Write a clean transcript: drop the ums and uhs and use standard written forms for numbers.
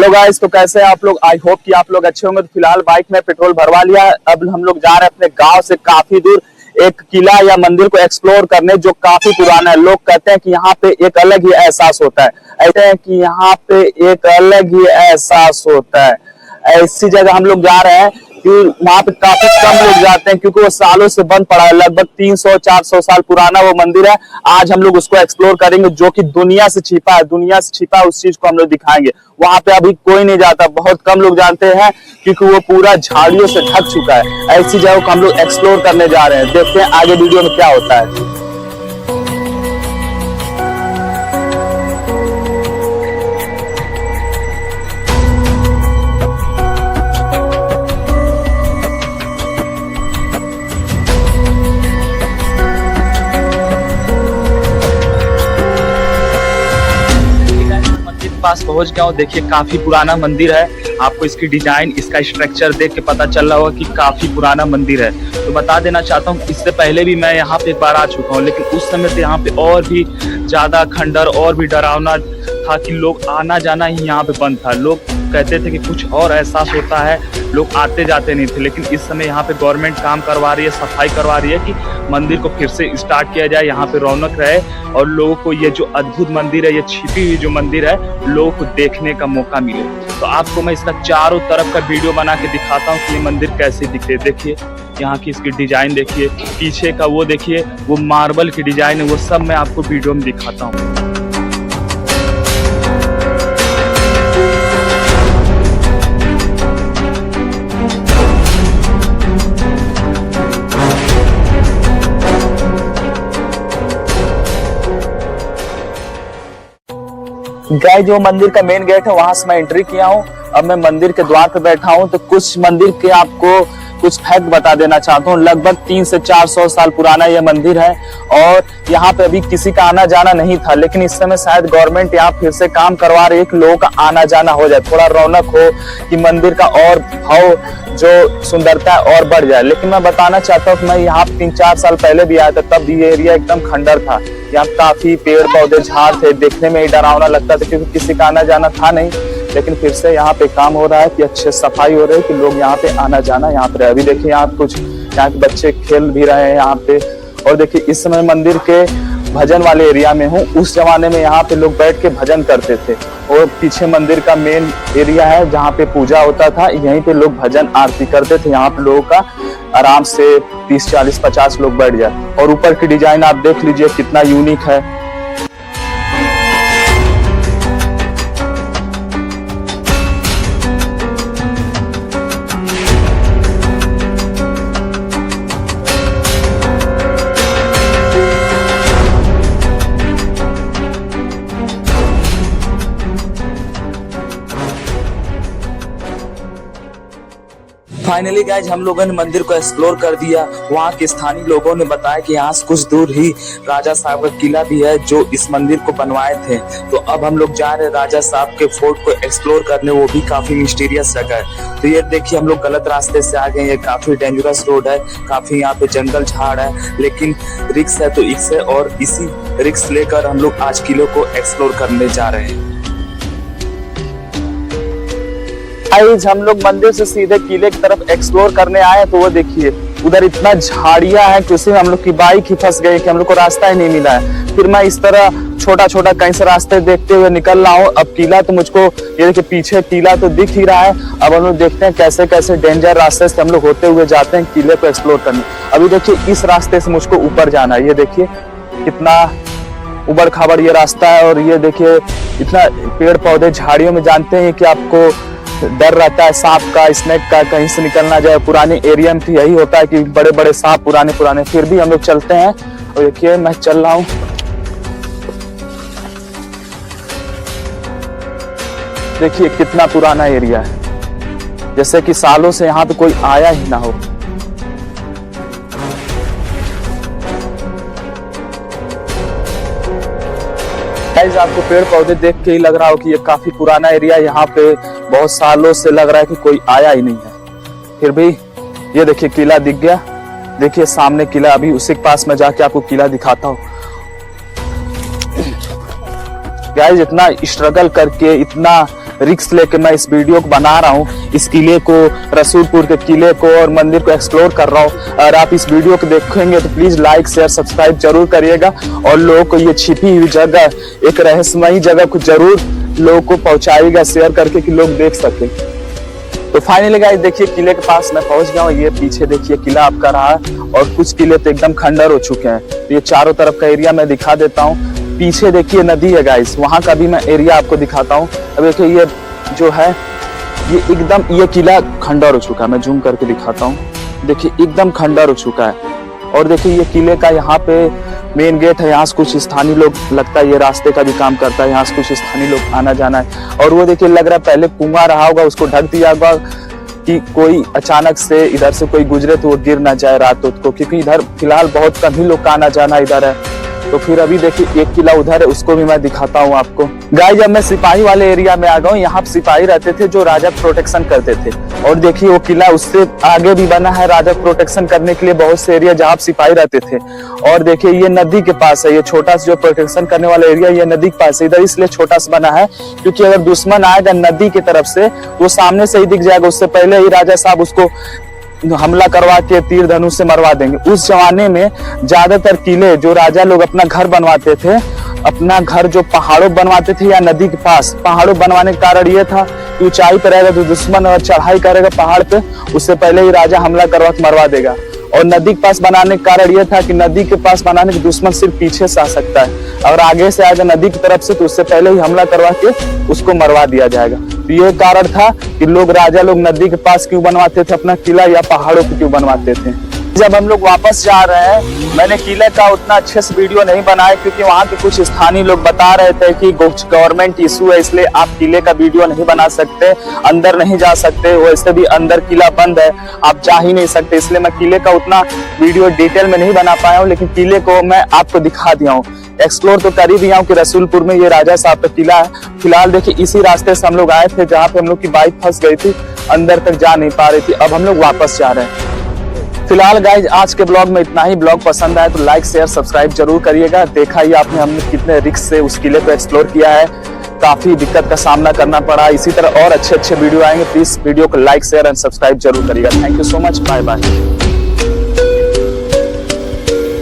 Hello guys, तो कैसे हैं आप लोग। आई होप कि आप लोग अच्छे होंगे। तो फिलहाल बाइक में पेट्रोल भरवा लिया। अब हम लोग जा रहे हैं अपने गांव से काफी दूर एक किला या मंदिर को एक्सप्लोर करने, जो काफी पुराना है। लोग कहते हैं कि यहाँ पे एक अलग ही एहसास होता है। कहते हैं कि यहाँ पे एक अलग ही एहसास होता है। ऐसी जगह हम लोग जा रहे हैं कि वहाँ पे काफी कम लोग जाते हैं, क्योंकि वो सालों से बंद पड़ा है। लगभग 300-400 साल पुराना वो मंदिर है। आज हम लोग उसको एक्सप्लोर करेंगे, जो कि दुनिया से छिपा है। दुनिया से छिपा है, उस चीज को हम लोग दिखाएंगे। वहां पे अभी कोई नहीं जाता, बहुत कम लोग जानते हैं, क्योंकि वो पूरा झाड़ियों से ढक चुका है। ऐसी जगह को हम लोग एक्सप्लोर करने जा रहे हैं। देखते हैं आगे वीडियो में क्या होता है। पास पहुंच गया हूं। देखिए काफी पुराना मंदिर है। आपको इसकी डिजाइन, इसका स्ट्रक्चर देख के पता चल रहा होगा कि काफी पुराना मंदिर है। तो बता देना चाहता हूं, इससे पहले भी मैं यहाँ पे एक बार आ चुका हूँ, लेकिन उस समय से यहाँ पे और भी ज्यादा खंडर और भी डरावना था कि लोग आना जाना ही यहाँ पे बंद था। लोग कहते थे कि कुछ और एहसास होता है, लोग आते जाते नहीं थे। लेकिन इस समय यहाँ पे गवर्नमेंट काम करवा रही है, सफाई करवा रही है कि मंदिर को फिर से स्टार्ट किया जाए, यहाँ पे रौनक रहे और लोगों को ये जो अद्भुत मंदिर है, ये छिपी हुई जो मंदिर है, लोगों को देखने का मौका मिले। तो आपको मैं इसका चारों तरफ का वीडियो बना के दिखाता हूँ कि ये मंदिर कैसे दिखते। देखिए यहाँ की इसकी डिजाइन देखिए, पीछे का वो देखिए, वो मार्बल की डिजाइन है, वो सब मैं आपको वीडियो में दिखाता हूँ। गाइस, जो मंदिर का मेन गेट है, वहां से मैं एंट्री किया हूँ। अब मैं मंदिर के द्वार पे बैठा हूँ। तो कुछ मंदिर के आपको कुछ फैक्ट बता देना चाहता हूँ। लगभग 300 से 400 साल पुराना यह मंदिर है और यहाँ पे अभी किसी का आना जाना नहीं था। लेकिन इस समय शायद गवर्नमेंट यहाँ फिर से काम करवा रही है कि लोगों का आना जाना हो जाए, थोड़ा रौनक हो, कि मंदिर का और भाव, जो सुंदरता है, और बढ़ जाए। लेकिन मैं बताना चाहता हूँ कि मैं यहाँ 3-4 साल पहले भी आया था, तब ये एरिया एकदम खंडर था। यहाँ काफी पेड़ पौधे झाड़ थे, देखने में ही डरावना लगता था, क्योंकि किसी का आना जाना था नहीं। लेकिन फिर से यहाँ पे काम हो रहा है कि अच्छे सफाई हो रही है, कि लोग यहाँ पे आना जाना यहाँ पे। अभी देखिए यहाँ कुछ यहाँ के बच्चे खेल भी रहे हैं यहाँ पे। और देखिए इस समय मंदिर के भजन वाले एरिया में हूँ। उस जमाने में यहाँ पे लोग बैठ के भजन करते थे, और पीछे मंदिर का मेन एरिया है जहाँ पे पूजा होता था। यहीं पे लोग भजन आरती करते थे। यहाँ पे लोगों का आराम से 30, 40, 50 लोग बैठ जाए। और ऊपर की डिजाइन आप देख लीजिए कितना यूनिक है। फाइनली गाइज, हम लोगों ने मंदिर को एक्सप्लोर कर दिया। वहाँ के स्थानीय लोगों ने बताया कि यहाँ से कुछ दूर ही राजा साहब का किला भी है, जो इस मंदिर को बनवाए थे। तो अब हम लोग जा रहे हैं राजा साहब के फोर्ट को एक्सप्लोर करने। वो भी काफी मिस्टीरियस जगह है। तो ये देखिए, हम लोग गलत रास्ते से आ गए। ये काफी डेंजरस रोड है, काफी यहाँ पे जंगल झाड़ है, लेकिन रिस्क है तो रिस्क है, और इसी रिस्क लेकर हम लोग आज किले को एक्सप्लोर करने जा रहे हैं। हम लोग मंदिर से सीधे किले की तरफ एक्सप्लोर करने आए, तो वो देखिए उधर इतना झाड़ियां है कि उसमें हम लोग की बाइक ही फंस गई, कि हम लोग को रास्ता ही नहीं मिला है। फिर मैं इस तरह छोटा छोटा कहीं से रास्ते देखते हुए निकल रहा हूँ। अब किला तो मुझको, ये देखिए पीछे किला तो दिख ही रहा है। अब हम लोग देखते हैं कैसे कैसे डेंजर रास्ते से हम लोग होते हुए जाते हैं किले को एक्सप्लोर करने। अभी देखिए इस रास्ते से मुझको ऊपर जाना है। ये देखिए कितना उबड़ खाबड़ ये रास्ता है, और ये देखिए इतना पेड़ पौधे झाड़ियों में। जानते हैं कि आपको डर रहता है सांप का, स्नेक का, कहीं से निकलना जाए। पुराने एरिया में यही होता है कि बड़े बड़े सांप पुराने। फिर भी हम लोग चलते हैं। और देखिए मैं चल रहा हूँ। देखिए कितना पुराना एरिया है, जैसे कि सालों से यहाँ पे कोई आया ही ना हो। गाइस, आपको पेड़ पौधे देख के ही लग रहा हो कि ये काफी पुराना एरिया। यहाँ पे बहुत सालों से लग रहा है कि कोई आया ही नहीं है। फिर भी ये देखिए किला दिख गया। देखिए सामने किला, अभी उसी के पास में जाके आपको किला दिखाता हूँ। गाइस, इतना स्ट्रगल करके, इतना रिस्क लेके मैं इस वीडियो को बना रहा हूँ। इस किले को, रसूलपुर के किले को और मंदिर को एक्सप्लोर कर रहा हूँ। अगर आप इस वीडियो को देखेंगे तो प्लीज लाइक शेयर सब्सक्राइब जरूर करिएगा और लोगों को ये छिपी हुई जगह, एक रहस्यमयी जगह को जरूर लोगों को पहुंचाइएगा शेयर करके कि लोग देख सके। तो फाइनली गाइस देखिए किले के पास मैं पहुंच गया हूँ। ये पीछे देखिए किला आपका रहा और कुछ किले तो एकदम खंडर हो चुके हैं। तो ये चारों तरफ का एरिया मैं दिखा देता हूँ। पीछे देखिए नदी है गाइस, वहां का भी मैं एरिया आपको दिखाता हूँ। अब देखिए ये जो है ये एकदम ये किला खंडर हो चुका है। मैं जूम करके दिखाता हूँ, देखिए एकदम खंडर हो चुका है। और देखिए ये किले का यहाँ पे मेन गेट है, यहाँ से कुछ स्थानीय लोग, लगता है ये रास्ते का भी काम करता है, यहाँ से कुछ स्थानीय लोग आना जाना है। और वो देखिए लग रहा है पहले कुआं रहा होगा, उसको ढक दिया होगा कि कोई अचानक से इधर से कोई गुजरे तो वो गिर ना जाए रात को, क्योंकि इधर फिलहाल बहुत कम ही लोग का आना जाना इधर है। तो फिर अभी देखिए एक किला उधर है, उसको भी मैं दिखाता हूँ आपको। गाइस जब मैं सिपाही वाले एरिया में आ गया हूँ, यहाँ सिपाही रहते थे जो राजा प्रोटेक्शन करते थे। और देखिए वो किला उससे आगे भी बना है राजा प्रोटेक्शन करने के लिए, बहुत से एरिया जहाँ सिपाही रहते थे। और देखिए ये नदी के पास है, ये छोटा सा जो प्रोटेक्शन करने वाला एरिया ये नदी के पास है। इधर इसलिए छोटा सा बना है क्योंकि अगर दुश्मन आएगा नदी की तरफ से वो सामने से ही दिख जाएगा, उससे पहले ही राजा साहब उसको हमला करवा के तीर धनुष से मरवा देंगे। उस जमाने में ज्यादातर किले जो राजा लोग अपना घर बनवाते थे, अपना घर जो पहाड़ों बनवाते थे या नदी के पास, पहाड़ों बनवाने का कारण ये था कि ऊंचाई पर रहेगा तो दुश्मन अगर चढ़ाई करेगा पहाड़ पे, उससे पहले ही राजा हमला करवा के मरवा देगा। और नदी के पास बनाने का कारण यह था कि नदी के पास बनाने के दुश्मन सिर्फ पीछे से आ सकता है, अगर आगे से आएगा नदी की तरफ से तो उससे पहले ही हमला करवा के उसको मरवा दिया जाएगा। तो ये कारण था कि लोग राजा लोग नदी के पास क्यों बनवाते थे अपना किला या पहाड़ों पे क्यों बनवाते थे। जब हम लोग वापस जा रहे हैं, मैंने किले का उतना अच्छे से वीडियो नहीं बनाया क्योंकि वहाँ के कुछ स्थानीय लोग बता रहे थे कि गवर्नमेंट इशू है, इसलिए आप किले का वीडियो नहीं बना सकते, अंदर नहीं जा सकते, वैसे भी अंदर किला बंद है, आप जा ही नहीं सकते। इसलिए मैं किले का उतना वीडियो डिटेल में नहीं बना पाया हूँ, लेकिन किले को मैं आपको दिखा दिया हूँ। एक्सप्लोर तो कर ही दिया हूँ कि रसूलपुर में ये राजा साहब का किला है। फिलहाल देखिए इसी रास्ते से हम लोग आए थे जहाँ पे हम लोग की बाइक फंस गई थी, अंदर तक जा नहीं पा रही थी। अब हम लोग वापस जा रहे हैं। फिलहाल गाइज आज के ब्लॉग में इतना ही। ब्लॉग पसंद आए तो लाइक शेयर सब्सक्राइब जरूर करिएगा। देखा ही आपने हमने कितने रिस्क से उस किले को एक्सप्लोर किया है, काफी दिक्कत का सामना करना पड़ा। इसी तरह और अच्छे वीडियो आएंगे, प्लीज वीडियो को लाइक शेयर एंड सब्सक्राइब जरूर करिएगा। Thank you so much, bye bye.